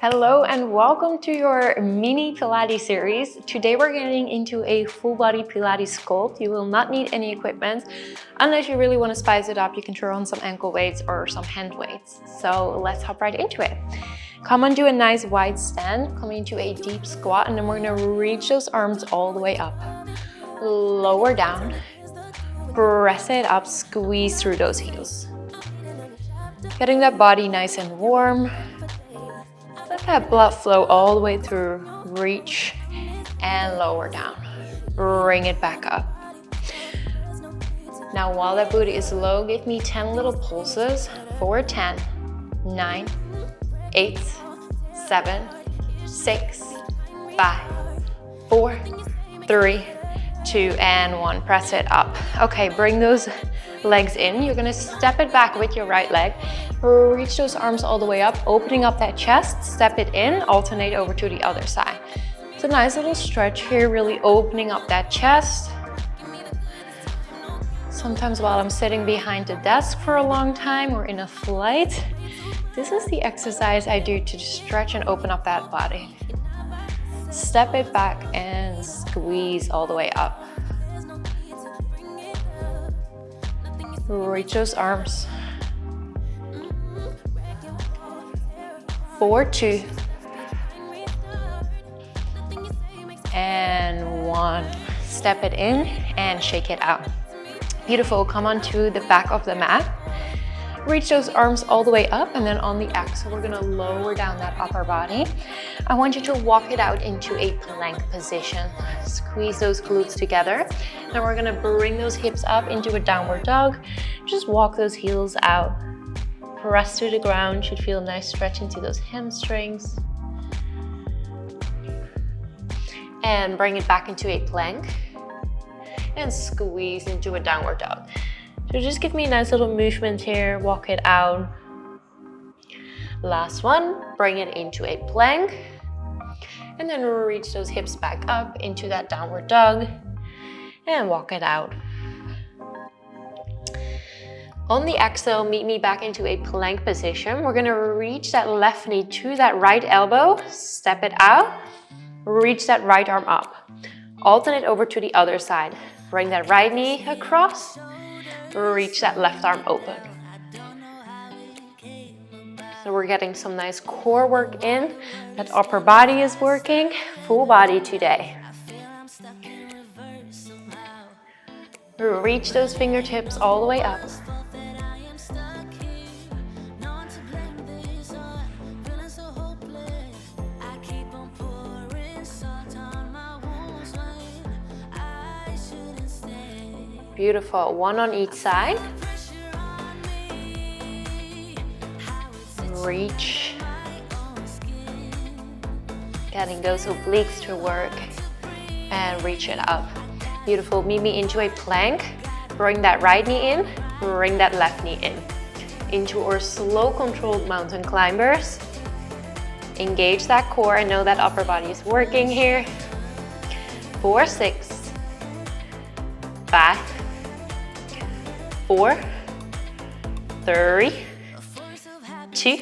Hello and welcome to your Mini Pilates series. Today we're getting into a full body Pilates sculpt. You will not need any equipment. Unless you really want to spice it up, you can throw on some ankle weights or some hand weights. So let's hop right into it. Come on, do a nice wide stand, come into a deep squat, and then we're gonna reach those arms all the way up. Lower down, press it up, squeeze through those heels. Getting that body nice and warm. Let that blood flow all the way through, reach and lower down. Bring it back up. Now while that booty is low, give me 10 little pulses for 10, 9, 8, 7, 6, 5, 4, 3, 2, and 1. Press it up. Okay, bring those legs in. You're gonna step it back with your right leg. Reach those arms all the way up, opening up that chest, step it in, alternate over to the other side. It's a nice little stretch here, really opening up that chest. Sometimes while I'm sitting behind the desk for a long time or in a flight, this is the exercise I do to stretch and open up that body. Step it back and squeeze all the way up. Reach those arms. 4, 2, and 1. Step it in and shake it out. Beautiful. Come onto the back of the mat. Reach those arms all the way up, and then on the axle, we're gonna lower down that upper body. I want you to walk it out into a plank position. Squeeze those glutes together. Now we're gonna bring those hips up into a downward dog. Just walk those heels out. Press to the ground, should feel a nice stretch into those hamstrings. And bring it back into a plank. And squeeze into a downward dog. So just give me a nice little movement here, walk it out. Last one, bring it into a plank. And then reach those hips back up into that downward dog. And walk it out. On the exhale, meet me back into a plank position. We're gonna reach that left knee to that right elbow, step it out, reach that right arm up. Alternate over to the other side. Bring that right knee across, reach that left arm open. So we're getting some nice core work in. That upper body is working, full body today. Reach those fingertips all the way up. Beautiful, one on each side. Reach. Getting those obliques to work. And reach it up. Beautiful, meet me into a plank. Bring that right knee in, bring that left knee in. Into our slow controlled mountain climbers. Engage that core, I know that upper body is working here. 4, 6, 5, 4, 3, 2,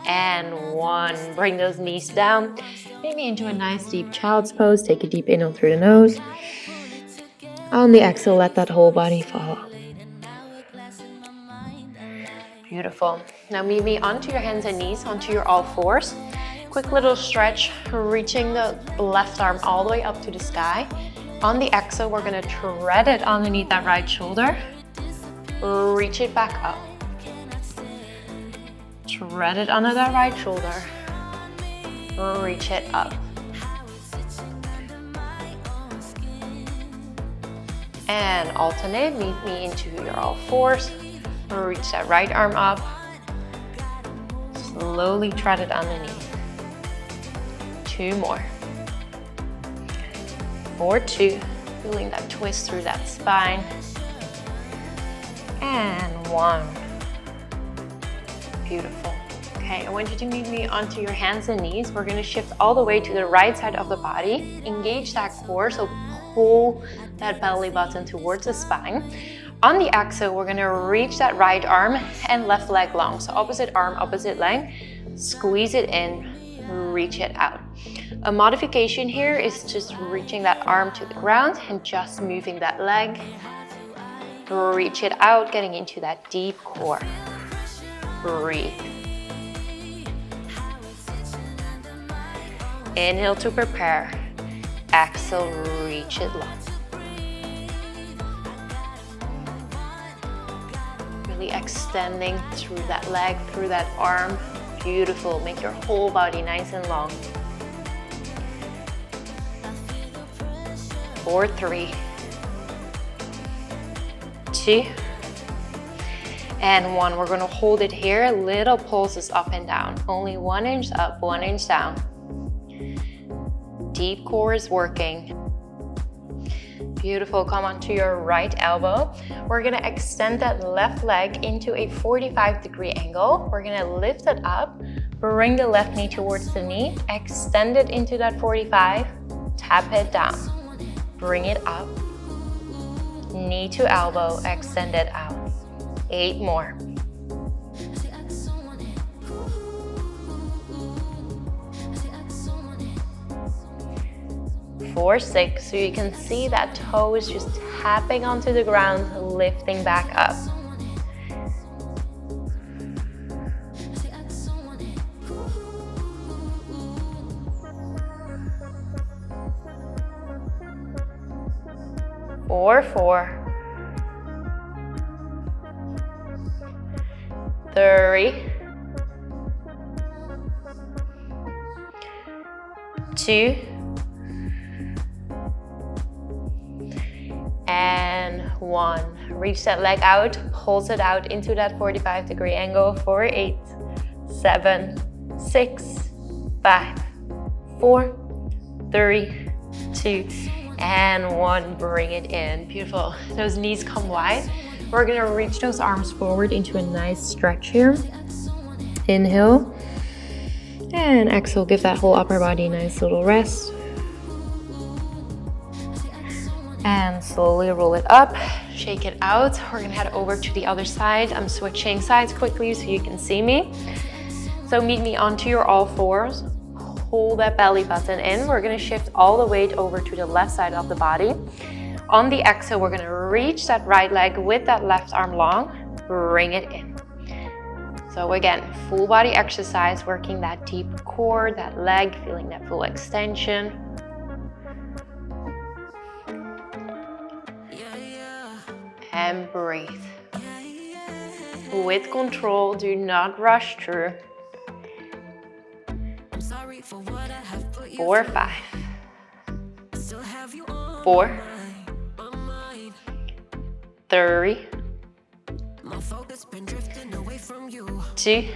and 1. Bring those knees down, maybe into a nice deep child's pose. Take a deep inhale through the nose. On the exhale, let that whole body fall. Beautiful. Now meet me onto your hands and knees, onto your all fours. Quick little stretch, reaching the left arm all the way up to the sky. On the exhale, we're gonna tread it underneath that right shoulder. Reach it back up. Tread it under that right shoulder. Reach it up. And alternate, meet me into your all fours. Reach that right arm up. Slowly tread it underneath. 2 more. 4, 2. Feeling that twist through that spine. And 1. Beautiful. Okay, I want you to meet me onto your hands and knees. We're gonna shift all the way to the right side of the body. Engage that core, so pull that belly button towards the spine. On the exhale, we're gonna reach that right arm and left leg long. So opposite arm, opposite leg. Squeeze it in, reach it out. A modification here is just reaching that arm to the ground and just moving that leg. Reach it out, getting into that deep core. Breathe. Inhale to prepare. Exhale, reach it long. Really extending through that leg, through that arm. Beautiful. Make your whole body nice and long. 4, 3, 2, and 1. We're going to hold it here. Little pulses up and down. Only 1 inch up, 1 inch down. Deep core is working. Beautiful. Come onto your right elbow. We're going to extend that left leg into a 45-degree angle. We're going to lift it up. Bring the left knee towards the knee. Extend it into that 45. Tap it down. Bring it up. Knee to elbow. Extend it out. 8 more. 4, 6, so you can see that toe is just tapping onto the ground, lifting back up. Four, 3, 2, and 1. Reach that leg out, pulse it out into that 45-degree angle for 8, 7, 6, 5, 4, 3, 2, and 1. Bring it in. Beautiful. Those knees come wide. We're gonna reach those arms forward into a nice stretch here. Inhale. And exhale, give that whole upper body a nice little rest. And slowly roll it up, shake it out. We're gonna head over to the other side. I'm switching sides quickly so you can see me. So meet me onto your all fours. Hold that belly button in. We're gonna shift all the weight over to the left side of the body. On the exhale, we're gonna reach that right leg with that left arm long, bring it in. So again, full body exercise, working that deep core, that leg, feeling that full extension. And breathe. With control, do not rush through. 4, 5, 4, 3, 2,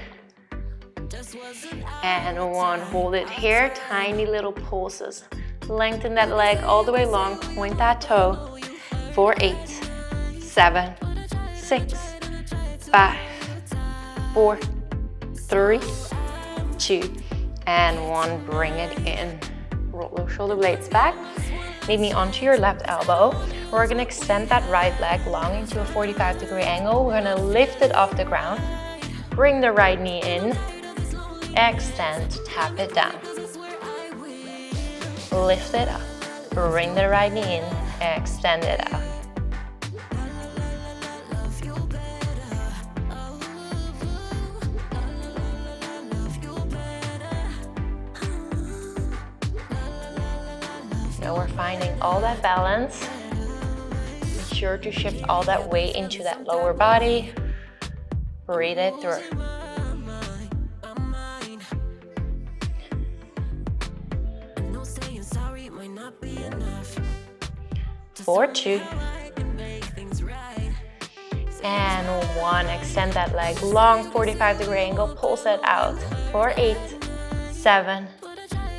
and 1. Hold it here, tiny little pulses. Lengthen that leg all the way long, point that toe. 4, 8, 7, 6, 5, 4, 3, 2, and 1. Bring it in. Roll those shoulder blades back. Meet me onto your left elbow. We're gonna extend that right leg long into a 45-degree angle. We're gonna lift it off the ground. Bring the right knee in. Extend, tap it down. Lift it up. Bring the right knee in. Extend it out. Now we're finding all that balance. Be sure to shift all that weight into that lower body. Breathe it through. Four, 2, and 1. Extend that leg long, 45-degree angle. Pulse it out. 4, 8, 7,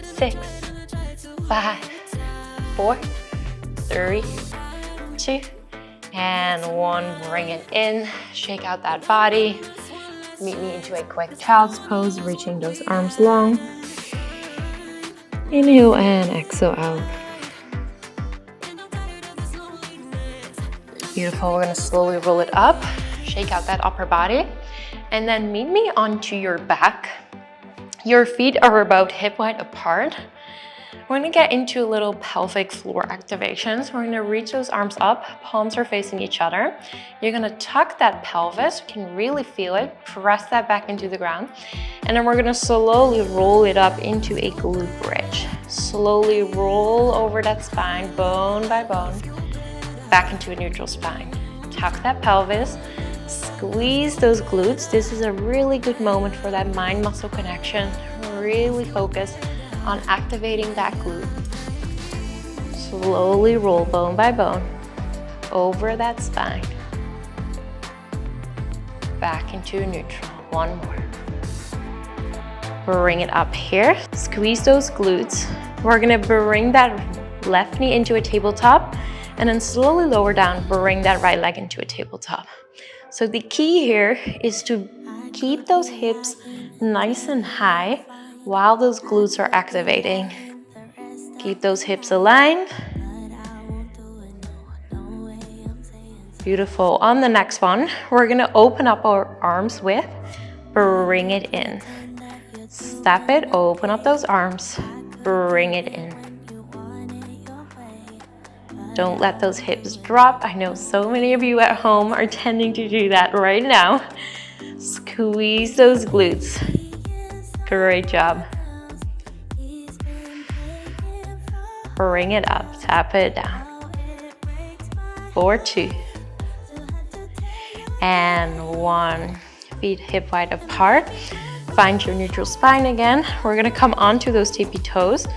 6, 5, 4, 3, 2, and 1. Bring it in. Shake out that body. Meet me into a quick child's pose, reaching those arms long. Inhale and exhale out. Beautiful. We're going to slowly roll it up. Shake out that upper body. And then meet me onto your back. Your feet are about hip width apart. We're gonna get into a little pelvic floor activations. We're gonna reach those arms up, palms are facing each other. You're gonna tuck that pelvis, you can really feel it, press that back into the ground. And then we're gonna slowly roll it up into a glute bridge. Slowly roll over that spine, bone by bone, back into a neutral spine. Tuck that pelvis, squeeze those glutes. This is a really good moment for that mind-muscle connection. Really focus on activating that glute. Slowly roll bone by bone over that spine. Back into neutral. One more. Bring it up here. Squeeze those glutes. We're gonna bring that left knee into a tabletop and then slowly lower down, bring that right leg into a tabletop. So the key here is to keep those hips nice and high while those glutes are activating. Keep those hips aligned. Beautiful. On the next one, we're gonna open up our arms with, bring it in. Step it, open up those arms, bring it in. Don't let those hips drop. I know so many of you at home are tending to do that right now. Squeeze those glutes. Great job. Bring it up, tap it down. 4, 2. And 1. Feet hip wide apart. Find your neutral spine again. We're gonna come onto those tippy toes.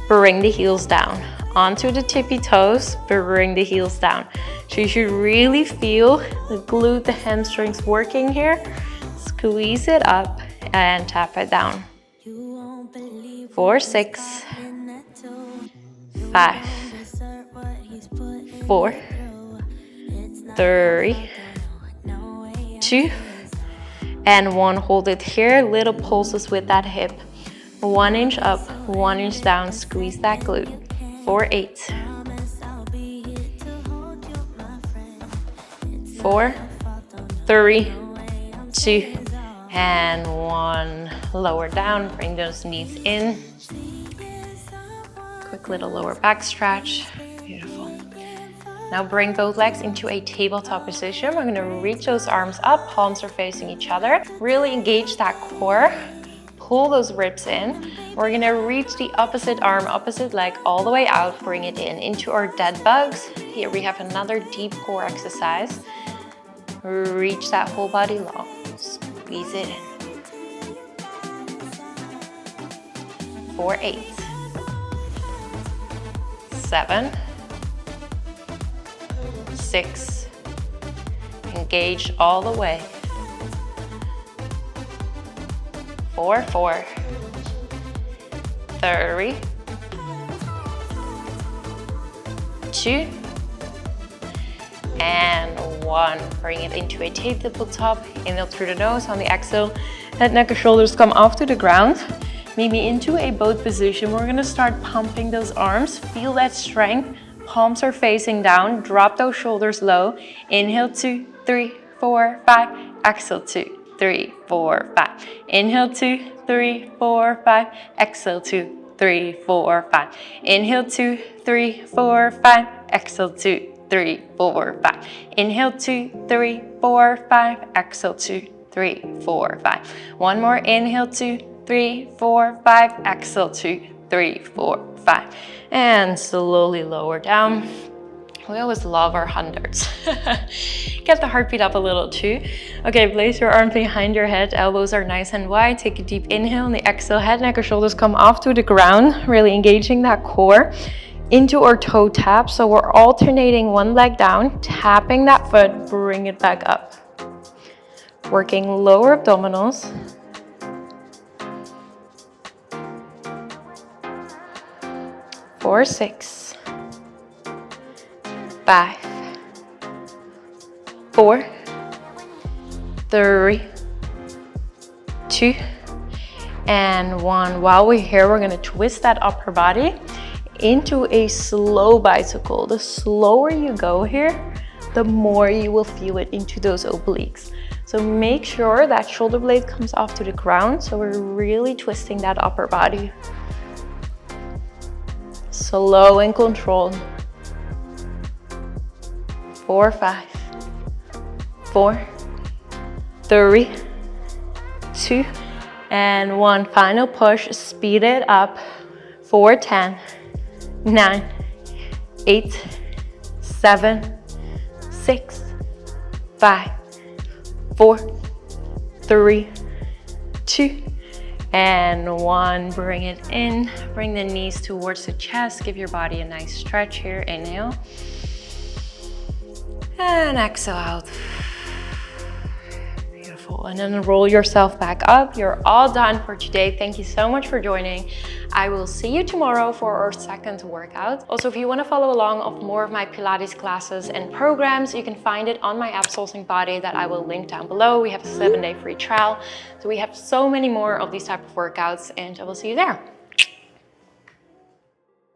Bring the heels down. Onto the tippy toes, bring the heels down. So you should really feel the glute, the hamstrings working here. Squeeze it up and tap it down. 4, 6, 5, 4, 3, 2, and 1. Hold it here. Little pulses with that hip. 1 inch up, 1 inch down. Squeeze that glute. 4, 8, 4, 3, 2, and 1. Lower down, bring those knees in. Quick little lower back stretch. Beautiful. Now bring both legs into a tabletop position. We're gonna reach those arms up, palms are facing each other. Really engage that core. Pull those ribs in. We're gonna reach the opposite arm, opposite leg all the way out, bring it in into our dead bugs. Here we have another deep core exercise. Reach that whole body long, squeeze it in. 4, 8, 7, 6, engage all the way. 4, 4, 3, 2, and 1. Bring it into a tabletop. Inhale through the nose. On the exhale, head, neck, and shoulders come off to the ground. Maybe into a boat position. We're gonna start pumping those arms. Feel that strength. Palms are facing down. Drop those shoulders low. Inhale, 2, 3, 4, 5. Exhale, 2, 3, 4, 5. Inhale, 2, 3, 4, 5. Exhale, 2, 3, 4, 5. Inhale, 2, 3, 4, 5. Exhale, 2, 3, 4, 5. Inhale, 2, 3, 4, 5. Exhale, 2, 3, 4, 5. One more. Inhale, 2, 3, 4, 5. Exhale, 2, 3, 4, 5. And slowly lower down. We always love our hundreds. Get the heartbeat up a little too. Okay, place your arms behind your head. Elbows are nice and wide. Take a deep inhale. On the exhale, head, neck, or shoulders come off to the ground. Really engaging that core into our toe tap. So we're alternating one leg down, tapping that foot, bring it back up. Working lower abdominals. 4, 6, 5, 4, 3, 2, and 1. While we're here, we're gonna twist that upper body into a slow bicycle. The slower you go here, the more you will feel it into those obliques. So So make sure that shoulder blade comes off to the ground. So we're really twisting that upper body. Slow and controlled. 4, 5, 4, 3, 2, and 1. Final push, speed it up. 4, 10, 9, 8, 7, 6, 5, 4, 3, 2, and 1. Bring it in. Bring the knees towards the chest. Give your body a nice stretch here. Inhale. And exhale out. Beautiful. And then roll yourself back up. You're all done for today. Thank you so much for joining. I will see you tomorrow for our second workout. Also, if you want to follow along of more of my Pilates classes and programs, you can find it on my app Soulsing Body that I will link down below. We have a 7-day free trial. So we have so many more of these type of workouts, and I will see you there.